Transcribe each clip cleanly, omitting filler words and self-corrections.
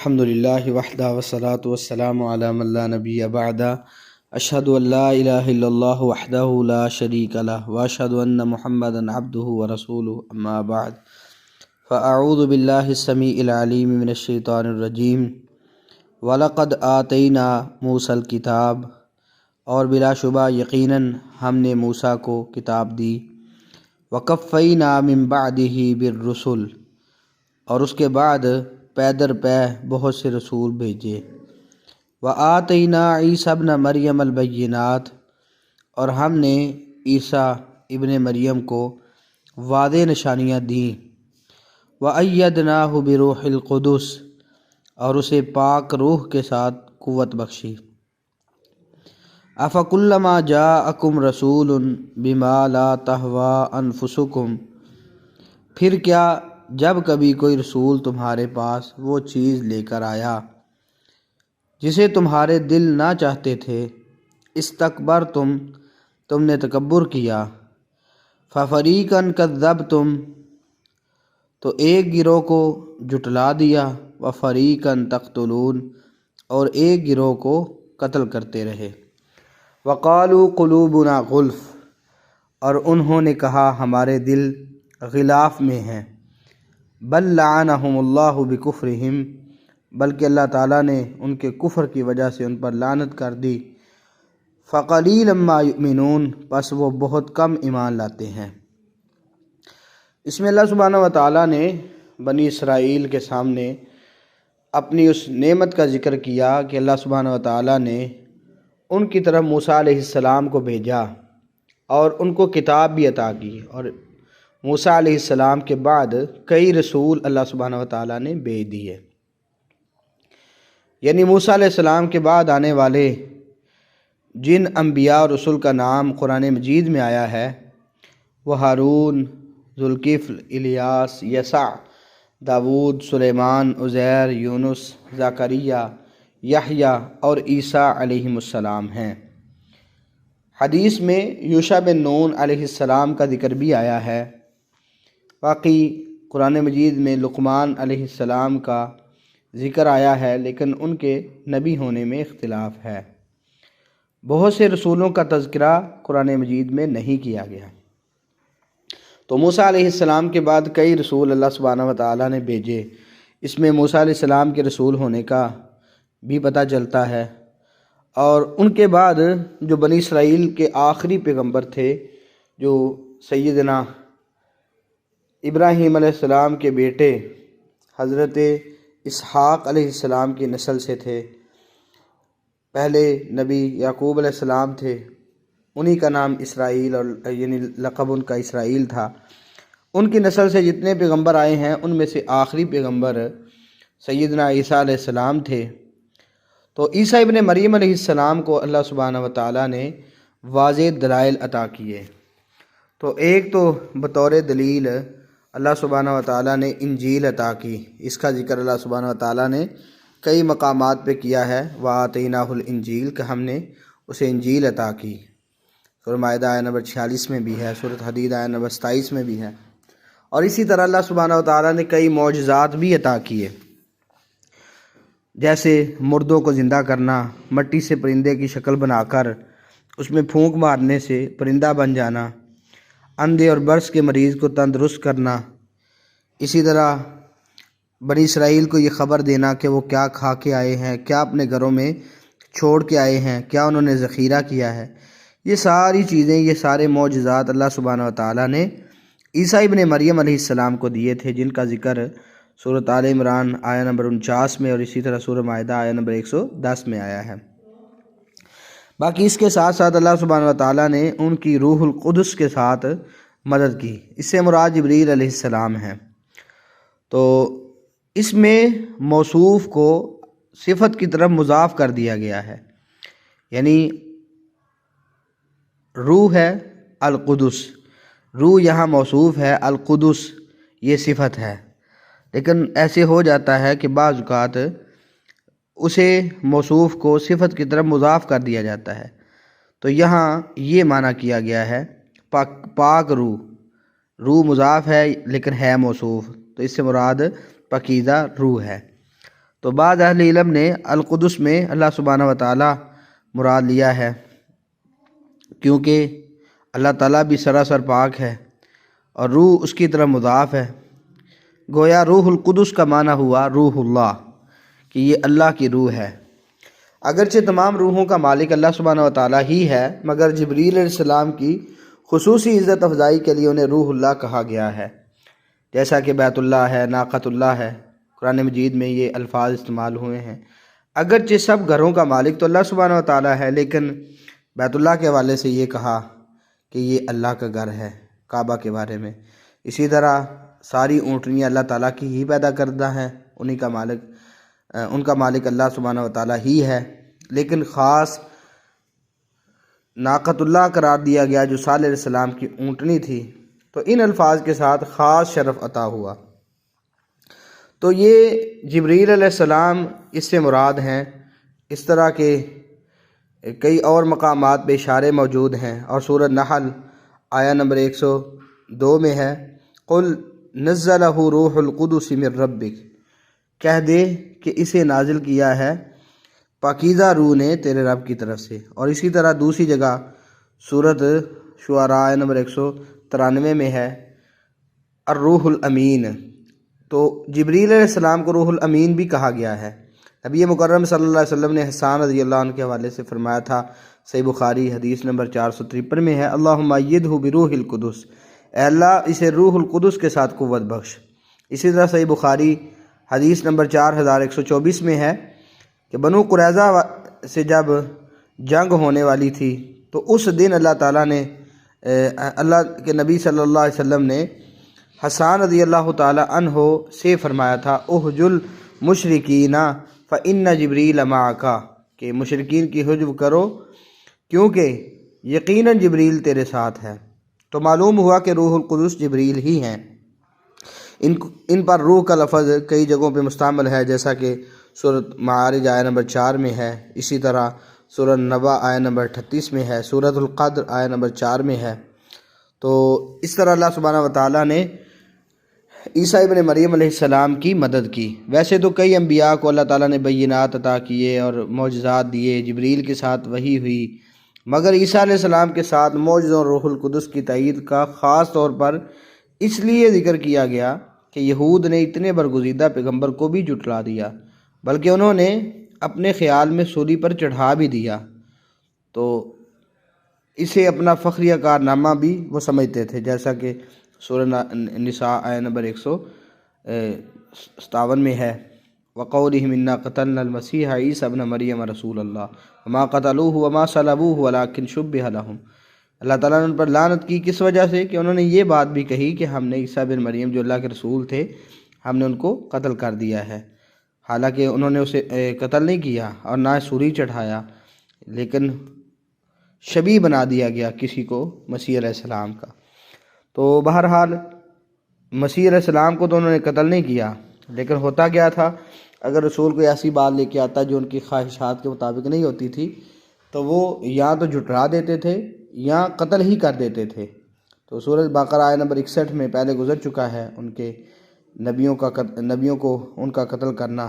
الحمد للہ وحدہ والصلاة والسلام علی من لا نبی بعدہ اشہد ان لا الہ الا اللہ وحدہ لا شریک لہ واشہد ان محمدا عبدہ ورسولہ اما بعد فاعوذ باللہ السمیع العلیم من الشیطان الرجیم وَلَقَدْ آتَيْنَا مُوسَى الْكِتَابَ، اور بلا شبہ یقیناً ہم نے موسیٰ کو کتاب دی، وَقَفَّيْنَا مِن بَعْدِهِ بِالرُّسُلِ، اور اس کے بعد پے در پے بہت سے رسول بھیجے، وَآتَيْنَا عِيسَى ابْنَ مَرْيَمَ الْبَيِّنَاتِ، اور ہم نے عیسیٰ ابن مریم کو واضح نشانیاں دیں، وَأَيَّدْنَاهُ بِرُوحِ الْقُدُسِ، اور اسے پاک روح کے ساتھ قوت بخشی، أَفَكُلَّمَا جَاءَكُمْ رَسُولٌ بِمَا لَا تَهْوَىٰ أَنفُسُكُمْ، پھر کیا جب کبھی کوئی رسول تمہارے پاس وہ چیز لے کر آیا جسے تمہارے دل نہ چاہتے تھے، استکبرتم، تم نے تکبر کیا، فَفَرِيقًا كَذَّبْتُمْ، تو ایک گروہ کو جھٹلا دیا، وَفَرِيقًا تَقْتُلُونَ، اور ایک گروہ کو قتل کرتے رہے، وَقَالُوا قُلُوبُنَا غُلْفٌ، اور انہوں نے کہا ہمارے دل غلاف میں ہیں، بل لعنہم اللہ بکفرہم، بلکہ اللہ تعالیٰ نے ان کے کفر کی وجہ سے ان پر لعنت کر دی، فقلیلا ما یؤمنون، پس وہ بہت کم ایمان لاتے ہیں۔ اس میں اللہ سبحانہ و تعالیٰ نے بنی اسرائیل کے سامنے اپنی اس نعمت کا ذکر کیا کہ اللہ سبحانہ و تعالیٰ نے ان کی طرف موسیٰ علیہ السلام کو بھیجا اور ان کو کتاب بھی عطا کی، اور موسیٰ علیہ السلام کے بعد کئی رسول اللہ سبحانہ و تعالیٰ نے بھیج دیے، یعنی موسیٰ علیہ السلام کے بعد آنے والے جن انبیاء اور رسول کا نام قرآن مجید میں آیا ہے وہ ہارون، ذوالکفل، الیاس، یسع، داود، سلیمان، عزیر، یونس، زکریا، یحییٰ اور عیسیٰ علیہم السلام ہیں۔ حدیث میں یوشع بن نون علیہ السلام کا ذکر بھی آیا ہے، باقی قرآن مجید میں لقمان علیہ السلام کا ذکر آیا ہے، لیکن ان کے نبی ہونے میں اختلاف ہے۔ بہت سے رسولوں کا تذکرہ قرآن مجید میں نہیں کیا گیا۔ تو موسیٰ علیہ السلام کے بعد کئی رسول اللہ سبحانہ و تعالیٰ نے بھیجے، اس میں موسیٰ علیہ السلام کے رسول ہونے کا بھی پتہ چلتا ہے، اور ان کے بعد جو بنی اسرائیل کے آخری پیغمبر تھے جو سیدنا ابراہیم علیہ السلام کے بیٹے حضرت اسحاق علیہ السلام کی نسل سے تھے، پہلے نبی یعقوب علیہ السلام تھے، انہی کا نام اسرائیل اور یعنی لقب ان کا اسرائیل تھا۔ ان کی نسل سے جتنے پیغمبر آئے ہیں ان میں سے آخری پیغمبر سیدنا عیسیٰ علیہ السلام تھے۔ تو عیسیٰ ابن مریم علیہ السلام کو اللہ سبحانہ و تعالیٰ نے واضح دلائل عطا کیے۔ تو ایک تو بطور دلیل اللہ سبحانہ و تعالیٰ نے انجیل عطا کی، اس کا ذکر اللہ سبحانہ و تعالیٰ نے کئی مقامات پہ کیا ہے، وَآتَيْنَاهُ الْإِنْجِيلَ، کہ ہم نے اسے انجیل عطا کی۔ سورہ مائدہ آیہ نمبر 46 میں بھی ہے، سورۃ حدید آیہ نمبر 27 میں بھی ہے، اور اسی طرح اللہ سبحانہ و تعالیٰ نے کئی معجزات بھی عطا کیے، جیسے مردوں کو زندہ کرنا، مٹی سے پرندے کی شکل بنا کر اس میں پھونک مارنے سے پرندہ بن جانا، اندھے اور برس کے مریض کو تندرست کرنا، اسی طرح بنی اسرائیل کو یہ خبر دینا کہ وہ کیا کھا کے آئے ہیں، کیا اپنے گھروں میں چھوڑ کے آئے ہیں، کیا انہوں نے ذخیرہ کیا ہے۔ یہ ساری چیزیں، یہ سارے معجزات اللہ سبحانہ و تعالیٰ نے عیسیٰ ابن مریم علیہ السلام کو دیے تھے، جن کا ذکر سورۃ آل عمران آیہ نمبر 49 میں اور اسی طرح سورہ مائدہ آیہ نمبر 110 میں آیا ہے۔ باقی اس کے ساتھ ساتھ اللہ سبحانہ و تعالیٰ نے ان کی روح القدس کے ساتھ مدد کی، اس سے مراد جبریل علیہ السلام ہیں۔ تو اس میں موصوف کو صفت کی طرف مضاف کر دیا گیا ہے، یعنی روح ہے القدس، روح یہاں موصوف ہے، القدس یہ صفت ہے، لیکن ایسے ہو جاتا ہے کہ بعض اوقات اسے موصوف کو صفت کی طرف مضاف کر دیا جاتا ہے، تو یہاں یہ معنی کیا گیا ہے پاک روح، روح مضاف ہے لیکن ہے موصوف، تو اس سے مراد پاکیزہ روح ہے۔ تو بعض اہل علم نے القدس میں اللہ سبحانہ و تعالیٰ مراد لیا ہے، کیونکہ اللہ تعالیٰ بھی سراسر پاک ہے اور روح اس کی طرف مضاف ہے۔ گویا روح القدس کا معنی ہوا روح اللہ، کہ یہ اللہ کی روح ہے۔ اگرچہ تمام روحوں کا مالک اللہ سبحانہ و تعالیٰ ہی ہے، مگر جبریل علیہ السلام کی خصوصی عزت افزائی کے لیے انہیں روح اللہ کہا گیا ہے، جیسا کہ بیت اللہ ہے، ناقۃ اللہ ہے۔ قرآن مجید میں یہ الفاظ استعمال ہوئے ہیں۔ اگرچہ سب گھروں کا مالک تو اللہ سبحانہ و تعالیٰ ہے، لیکن بیت اللہ کے حوالے سے یہ کہا کہ یہ اللہ کا گھر ہے، کعبہ کے بارے میں۔ اسی طرح ساری اونٹنیاں اللہ تعالیٰ کی ہی پیدا کردہ ہیں، ان کا مالک اللہ سبحانہ و تعالیٰ ہی ہے، لیکن خاص ناقۃ اللہ قرار دیا گیا جو صالح علیہ السلام کی اونٹنی تھی، تو ان الفاظ کے ساتھ خاص شرف عطا ہوا۔ تو یہ جبریل علیہ السلام اس سے مراد ہیں۔ اس طرح کے کئی اور مقامات پہ اشارے موجود ہیں، اور سورۃ نحل آیہ نمبر 102 میں ہے، قل نزلہ روح القدس من ربک، کہہ دے کہ اسے نازل کیا ہے پاکیزہ روح نے تیرے رب کی طرف سے۔ اور اسی طرح دوسری جگہ سورۃ شعراء آیہ نمبر 193 میں ہے الروح الامین۔ تو جبریل علیہ السلام کو روح الامین بھی کہا گیا ہے۔ نبی مکرم صلی اللہ علیہ وسلم نے حسان رضی اللہ عنہ کے حوالے سے فرمایا تھا، صحیح بخاری حدیث نمبر 453 میں ہے، اللہم ایدہ بروح القدس، اے اللہ اسے روح القدس کے ساتھ قوت بخش۔ اسی طرح صحیح بخاری حدیث نمبر 4124 میں ہے کہ بنو قریظہ سے جب جنگ ہونے والی تھی تو اس دن اللہ تعالیٰ نے اللہ کے نبی صلی اللہ علیہ وسلم نے حسان رضی اللہ تعالیٰ عنہ سے فرمایا تھا، احجل مشرکین فإن جبریل معک، کہ مشرکین کی حجب کرو کیونکہ یقیناً جبریل تیرے ساتھ ہے۔ تو معلوم ہوا کہ روح القدس جبریل ہی ہیں۔ ان پر روح کا لفظ کئی جگہوں پہ مستعمل ہے، جیسا کہ سورۃ معارج آیہ نمبر 4 میں ہے، اسی طرح سورۃ نبا آیہ نمبر 38 میں ہے، سورۃ القدر آیہ نمبر 4 میں ہے۔ تو اس طرح اللہ سبحانہ و تعالیٰ نے عیسیٰ ابن مریم علیہ السلام کی مدد کی۔ ویسے تو کئی انبیاء کو اللہ تعالیٰ نے بینات عطا کیے اور معجزات دیے، جبریل کے ساتھ وحی ہوئی، مگر عیسیٰ علیہ السلام کے ساتھ معجزوں اور روح القدس کی تائید کا خاص طور پر اس لیے ذکر کیا گیا کہ یہود نے اتنے برگزیدہ پیغمبر کو بھی جھٹلا دیا، بلکہ انہوں نے اپنے خیال میں سولی پر چڑھا بھی دیا، تو اسے اپنا فخریہ کارنامہ بھی وہ سمجھتے تھے، جیسا کہ سورہ نساء آیہ نمبر 157 میں ہے، وَقَوْلِهِمْ إِنَّا قَتَلْنَا الْمَسِيحَ عِيسَى ابْنَ مَرْيَمَ رَسُولَ اللَّهِ وَمَا قَتَلُوهُ وَمَا صَلَبُوهُ وَلَٰكِنْ شُبِّهَ لَهُمْ۔ اللہ تعالیٰ نے ان پر لعنت کی کس وجہ سے؟ کہ انہوں نے یہ بات بھی کہی کہ ہم نے عیسیٰ بن مریم جو اللہ کے رسول تھے ہم نے ان کو قتل کر دیا ہے، حالانکہ انہوں نے اسے قتل نہیں کیا اور نہ سوری چڑھایا، لیکن شبیہ بنا دیا گیا کسی کو مسیح علیہ السلام کا۔ تو بہرحال مسیح علیہ السلام کو تو انہوں نے قتل نہیں کیا، لیکن ہوتا کیا تھا، اگر رسول کوئی ایسی بات لے کے آتا جو ان کی خواہشات کے مطابق نہیں ہوتی تھی تو وہ یا تو جھٹلا دیتے تھے یا قتل ہی کر دیتے تھے۔ تو سورۃ بقرہ آیہ نمبر 61 میں پہلے گزر چکا ہے ان کے نبیوں کو ان کا قتل کرنا،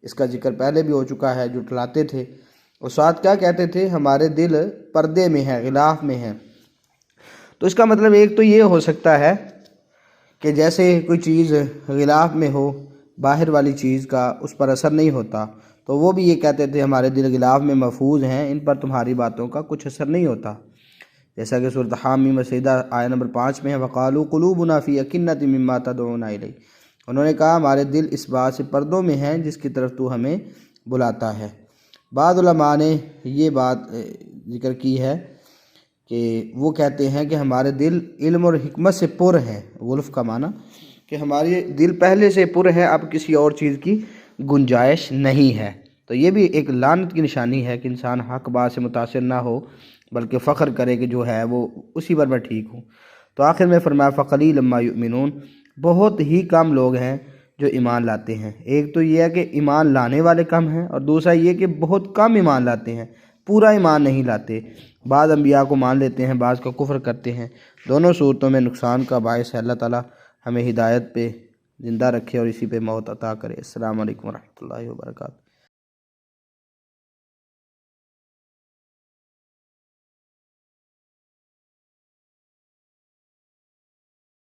اس کا ذکر پہلے بھی ہو چکا ہے۔ جھٹلاتے تھے اور ساتھ کیا کہتے تھے، ہمارے دل پردے میں ہیں، غلاف میں ہیں۔ تو اس کا مطلب ایک تو یہ ہو سکتا ہے کہ جیسے کوئی چیز غلاف میں ہو، باہر والی چیز کا اس پر اثر نہیں ہوتا، تو وہ بھی یہ کہتے تھے ہمارے دل غلاف میں محفوظ ہیں، ان پر تمہاری باتوں کا کچھ اثر نہیں ہوتا، جیسا کہ سورۃ حامیم مسیدہ آیہ نمبر 5 میں ہے، وَقَالُوا قُلُوبُنَا فِي أَكِنَّةٍ مِّمَّا تَدْعُونَا إِلَيْهِ، انہوں نے کہا ہمارے دل اس بات سے پردوں میں ہیں جس کی طرف تو ہمیں بلاتا ہے۔ بعض علماء نے یہ بات ذکر کی ہے کہ وہ کہتے ہیں کہ ہمارے دل علم اور حکمت سے پر ہیں، غلف کا معنی کہ ہمارے دل پہلے سے پر ہیں، اب کسی اور چیز کی گنجائش نہیں ہے۔ تو یہ بھی ایک لعنت کی نشانی ہے کہ انسان حق بات سے متاثر نہ ہو بلکہ فخر کرے کہ جو ہے وہ اسی پر میں ٹھیک ہوں۔ تو آخر میں فرمایا فَقَلِيلًا مَا يُؤْمِنُونَ، بہت ہی کم لوگ ہیں جو ایمان لاتے ہیں۔ ایک تو یہ ہے کہ ایمان لانے والے کم ہیں، اور دوسرا یہ کہ بہت کم ایمان لاتے ہیں، پورا ایمان نہیں لاتے۔ بعض انبیاء کو مان لیتے ہیں، بعض کا کفر کرتے ہیں، دونوں صورتوں میں نقصان کا باعث ہے۔ اللہ تعالیٰ ہمیں ہدایت پہ زندہ رکھے اور اسی پہ موت عطا کرے۔ السلام علیکم ورحمۃ اللہ وبرکاتہ۔